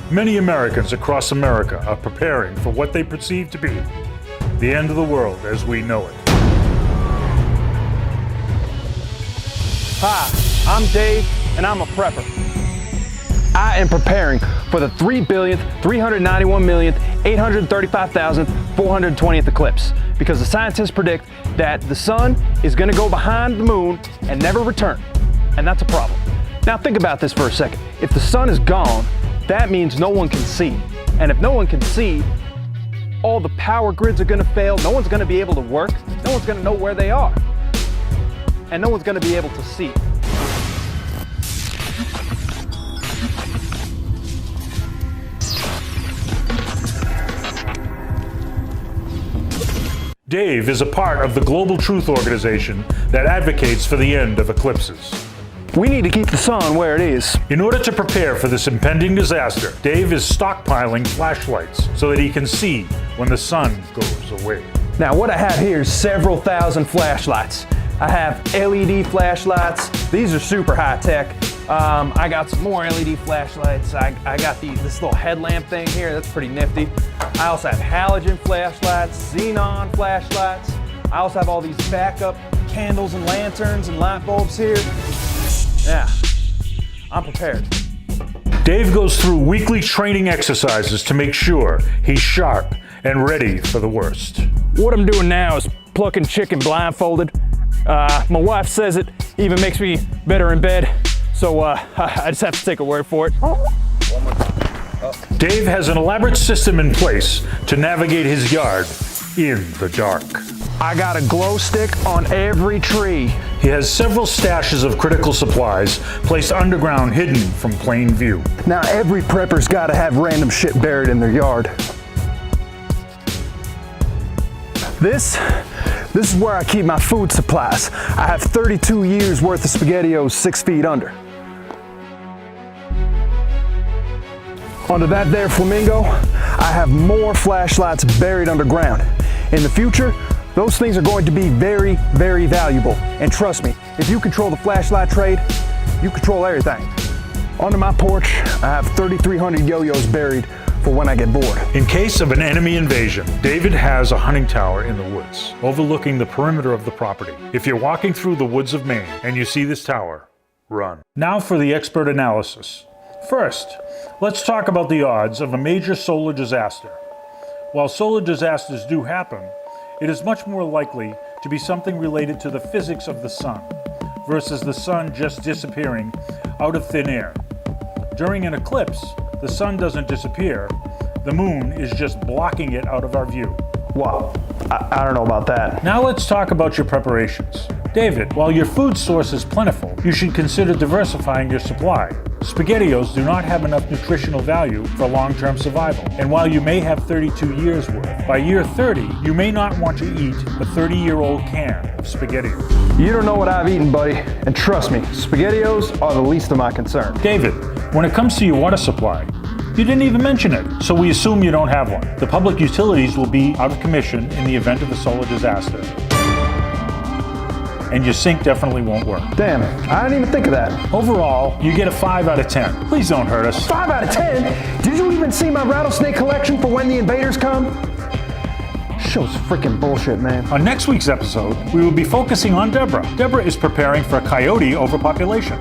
Many Americans across America are preparing for what they perceive to be the end of the world as we know it. Hi, I'm Dave, and I'm a prepper. I am preparing for the 3,391,835,420th eclipse because the scientists predict that the sun is going to go behind the moon and never return, and that's a problem. Now think about this for a second. If the sun is gone, that means no one can see, and if no one can see, all the power grids are going to fail, no one's going to be able to work, no one's going to know where they are, and no one's going to be able to see. Dave is a part of the Global Truth Organization that advocates for the end of eclipses. We need to keep the sun where it is. In order to prepare for this impending disaster, Dave is stockpiling flashlights so that he can see when the sun goes away. Now what I have here is several thousand flashlights. I have LED flashlights. These are super high tech. I got some more LED flashlights. I got this little headlamp thing here. That's pretty nifty. I also have halogen flashlights, xenon flashlights. I also have all these backup candles and lanterns and light bulbs here. Yeah, I'm prepared. Dave goes through weekly training exercises to make sure he's sharp and ready for the worst. What I'm doing now is plucking chicken blindfolded. My wife says it even makes me better in bed, so I just have to take her word for it. One more time. Dave has an elaborate system in place to navigate his yard in the dark. I got a glow stick on every tree. He has several stashes of critical supplies placed underground, hidden from plain view. Now every prepper's gotta have random shit buried in their yard. This is where I keep my food supplies. I have 32 years worth of SpaghettiOs 6 feet under. Under that there Flamingo, I have more flashlights buried underground. In the future, those things are going to be very, very valuable. And trust me, if you control the flashlight trade, you control everything. Under my porch, I have 3,300 yo-yos buried for when I get bored. In case of an enemy invasion, David has a hunting tower in the woods, overlooking the perimeter of the property. If you're walking through the woods of Maine and you see this tower, run. Now for the expert analysis. First, let's talk about the odds of a major solar disaster. While solar disasters do happen, it is much more likely to be something related to the physics of the sun versus the sun just disappearing out of thin air. During an eclipse, the sun doesn't disappear, the moon is just blocking it out of our view. Wow, I don't know about that. Now let's talk about your preparations. David, while your food source is plentiful, you should consider diversifying your supply. SpaghettiOs do not have enough nutritional value for long-term survival. And while you may have 32 years worth, by year 30, you may not want to eat a 30-year-old can of SpaghettiOs. You don't know what I've eaten, buddy. And trust me, SpaghettiOs are the least of my concern. David, when it comes to your water supply, you didn't even mention it, so we assume you don't have one. The public utilities will be out of commission in the event of a solar disaster. And your sink definitely won't work. Damn, I didn't even think of that. Overall, you get a 5 out of 10. Please don't hurt us. 5 out of 10? Did you even see my rattlesnake collection for when the invaders come? Show's freaking bullshit, man. On next week's episode, we will be focusing on Deborah. Deborah is preparing for a coyote overpopulation.